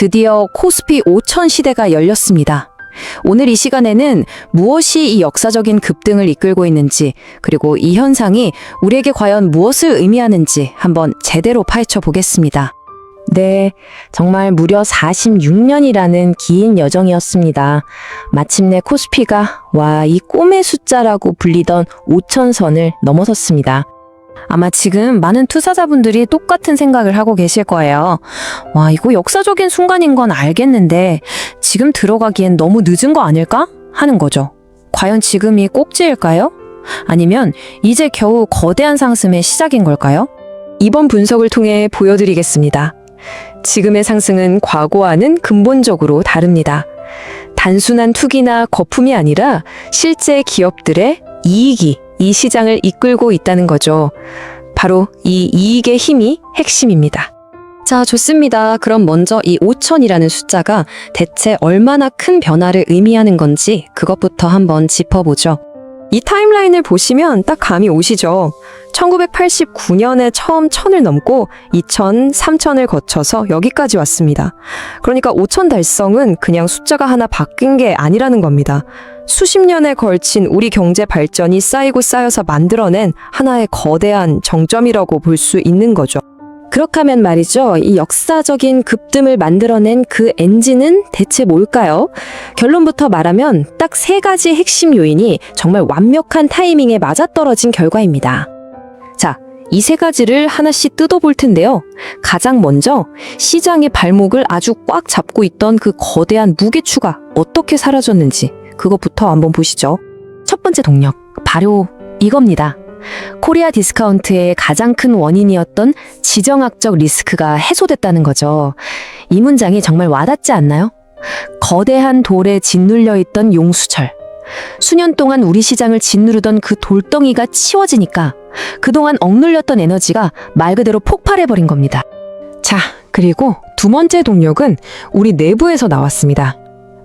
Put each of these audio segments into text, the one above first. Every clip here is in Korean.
드디어 코스피 5천 시대가 열렸습니다. 오늘 이 시간에는 무엇이 이 역사적인 급등을 이끌고 있는지, 그리고 이 현상이 우리에게 과연 무엇을 의미하는지 한번 제대로 파헤쳐 보겠습니다. 네, 정말 무려 46년이라는 긴 여정이었습니다. 마침내 코스피가 이 꿈의 숫자라고 불리던 5천선을 넘어섰습니다. 아마 지금 많은 투자자분들이 똑같은 생각을 하고 계실 거예요. 이거 역사적인 순간인 건 알겠는데 지금 들어가기엔 너무 늦은 거 아닐까? 하는 거죠. 과연 지금이 꼭지일까요? 아니면 이제 겨우 거대한 상승의 시작인 걸까요? 이번 분석을 통해 보여드리겠습니다. 지금의 상승은 과거와는 근본적으로 다릅니다. 단순한 투기나 거품이 아니라 실제 기업들의 이익이 이 시장을 이끌고 있다는 거죠. 바로 이 이익의 힘이 핵심입니다. 자, 좋습니다. 그럼 먼저 이 5천이라는 숫자가 대체 얼마나 큰 변화를 의미하는 건지 그것부터 한번 짚어보죠. 이 타임라인을 보시면 딱 감이 오시죠. 1989년에 처음 1000을 넘고 2000, 3000을 거쳐서 여기까지 왔습니다. 그러니까 5000 달성은 그냥 숫자가 하나 바뀐 게 아니라는 겁니다. 수십 년에 걸친 우리 경제 발전이 쌓이고 쌓여서 만들어낸 하나의 거대한 정점이라고 볼 수 있는 거죠. 그렇게 하면 말이죠. 이 역사적인 급등을 만들어낸 그 엔진은 대체 뭘까요? 결론부터 말하면 딱 세 가지 핵심 요인이 정말 완벽한 타이밍에 맞아떨어진 결과입니다. 자, 이 세 가지를 하나씩 뜯어볼 텐데요. 가장 먼저 시장의 발목을 아주 꽉 잡고 있던 그 거대한 무게추가 어떻게 사라졌는지 그것부터 한번 보시죠. 첫 번째 동력, 바로 이겁니다. 코리아 디스카운트의 가장 큰 원인이었던 지정학적 리스크가 해소됐다는 거죠. 이 문장이 정말 와닿지 않나요? 거대한 돌에 짓눌려 있던 용수철. 수년 동안 우리 시장을 짓누르던 그 돌덩이가 치워지니까 그동안 억눌렸던 에너지가 말 그대로 폭발해버린 겁니다. 자, 그리고 두 번째 동력은 우리 내부에서 나왔습니다.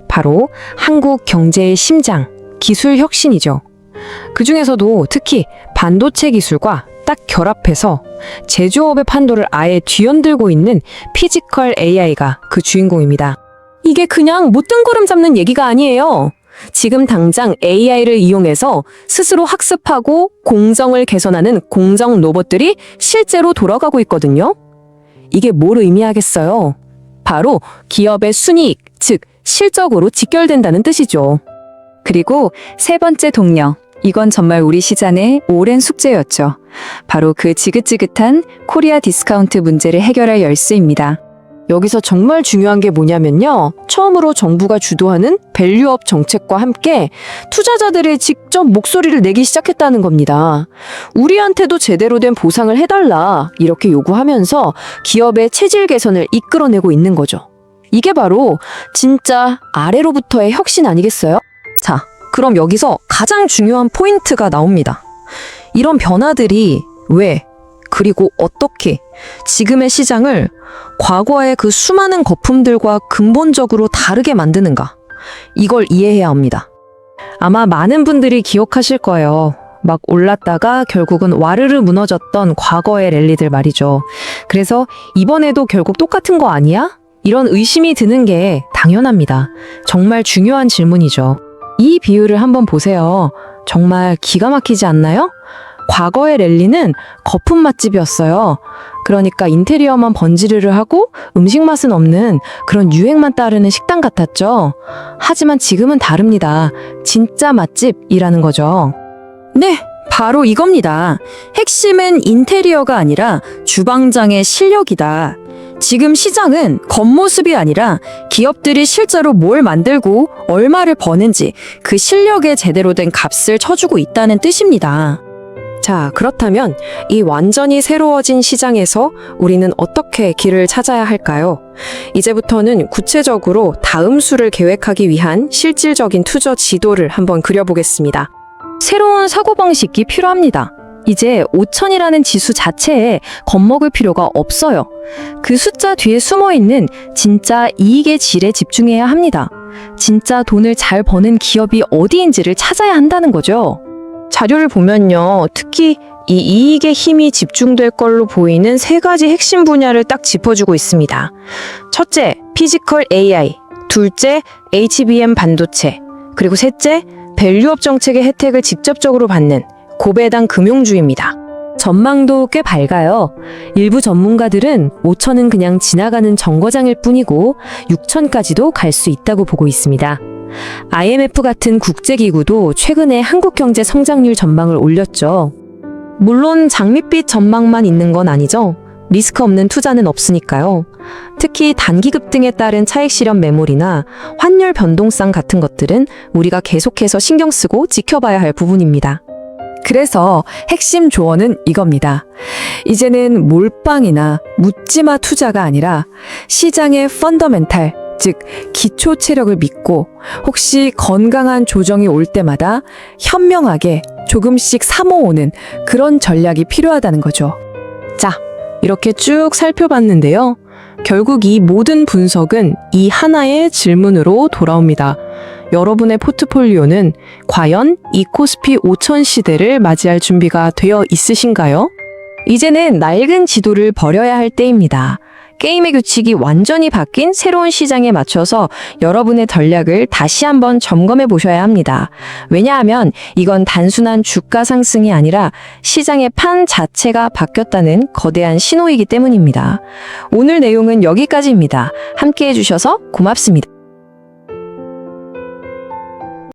바로 한국 경제의 심장, 기술 혁신이죠. 그 중에서도 특히 반도체 기술과 딱 결합해서 제조업의 판도를 아예 뒤흔들고 있는 피지컬 AI가 그 주인공입니다. 이게 그냥 못 뜬구름 잡는 얘기가 아니에요. 지금 당장 AI를 이용해서 스스로 학습하고 공정을 개선하는 공정 로봇들이 실제로 돌아가고 있거든요. 이게 뭘 의미하겠어요? 바로 기업의 순이익, 즉 실적으로 직결된다는 뜻이죠. 그리고 세 번째 동력, 이건 정말 우리 시장의 오랜 숙제였죠. 바로 그 지긋지긋한 코리아 디스카운트 문제를 해결할 열쇠입니다. 여기서 정말 중요한 게 뭐냐면요. 처음으로 정부가 주도하는 밸류업 정책과 함께 투자자들이 직접 목소리를 내기 시작했다는 겁니다. 우리한테도 제대로 된 보상을 해달라 이렇게 요구하면서 기업의 체질 개선을 이끌어내고 있는 거죠. 이게 바로 진짜 아래로부터의 혁신 아니겠어요? 자, 그럼 여기서 가장 중요한 포인트가 나옵니다. 이런 변화들이 왜, 그리고 어떻게 지금의 시장을 과거의 그 수많은 거품들과 근본적으로 다르게 만드는가? 이걸 이해해야 합니다. 아마 많은 분들이 기억하실 거예요. 막 올랐다가 결국은 와르르 무너졌던 과거의 랠리들 말이죠. 그래서 이번에도 결국 똑같은 거 아니야? 이런 의심이 드는 게 당연합니다. 정말 중요한 질문이죠. 이 비율을 한번 보세요. 정말 기가 막히지 않나요? 과거의 랠리는 거품 맛집이었어요. 그러니까 인테리어만 번지르르 하고 음식 맛은 없는 그런 유행만 따르는 식당 같았죠. 하지만 지금은 다릅니다. 진짜 맛집이라는 거죠. 네, 바로 이겁니다. 핵심은 인테리어가 아니라 주방장의 실력이다. 지금 시장은 겉모습이 아니라 기업들이 실제로 뭘 만들고 얼마를 버는지 그 실력에 제대로 된 값을 쳐주고 있다는 뜻입니다. 자, 그렇다면 이 완전히 새로워진 시장에서 우리는 어떻게 길을 찾아야 할까요? 이제부터는 구체적으로 다음 수를 계획하기 위한 실질적인 투자 지도를 한번 그려보겠습니다. 새로운 사고방식이 필요합니다. 이제 5000이라는 지수 자체에 겁먹을 필요가 없어요. 그 숫자 뒤에 숨어있는 진짜 이익의 질에 집중해야 합니다. 진짜 돈을 잘 버는 기업이 어디인지를 찾아야 한다는 거죠. 자료를 보면요. 특히 이 이익의 힘이 집중될 걸로 보이는 세 가지 핵심 분야를 딱 짚어주고 있습니다. 첫째, 피지컬 AI. 둘째, HBM 반도체. 그리고 셋째, 밸류업 정책의 혜택을 직접적으로 받는 고배당 금융주입니다. 전망도 꽤 밝아요. 일부 전문가들은 5천은 그냥 지나가는 정거장일 뿐이고 6천까지도 갈 수 있다고 보고 있습니다. IMF 같은 국제기구도 최근에 한국 경제 성장률 전망을 올렸죠. 물론 장밋빛 전망만 있는 건 아니죠. 리스크 없는 투자는 없으니까요. 특히 단기 급등에 따른 차익 실현 매물이나 환율 변동성 같은 것들은 우리가 계속해서 신경 쓰고 지켜봐야 할 부분입니다. 그래서 핵심 조언은 이겁니다. 이제는 몰빵이나 묻지마 투자가 아니라 시장의 펀더멘탈, 즉 기초 체력을 믿고 혹시 건강한 조정이 올 때마다 현명하게 조금씩 사모으는 그런 전략이 필요하다는 거죠. 자, 이렇게 쭉 살펴봤는데요. 결국 이 모든 분석은 이 하나의 질문으로 돌아옵니다. 여러분의 포트폴리오는 과연 이 코스피 5000 시대를 맞이할 준비가 되어 있으신가요? 이제는 낡은 지도를 버려야 할 때입니다. 게임의 규칙이 완전히 바뀐 새로운 시장에 맞춰서 여러분의 전략을 다시 한번 점검해 보셔야 합니다. 왜냐하면 이건 단순한 주가 상승이 아니라 시장의 판 자체가 바뀌었다는 거대한 신호이기 때문입니다. 오늘 내용은 여기까지입니다. 함께 해주셔서 고맙습니다.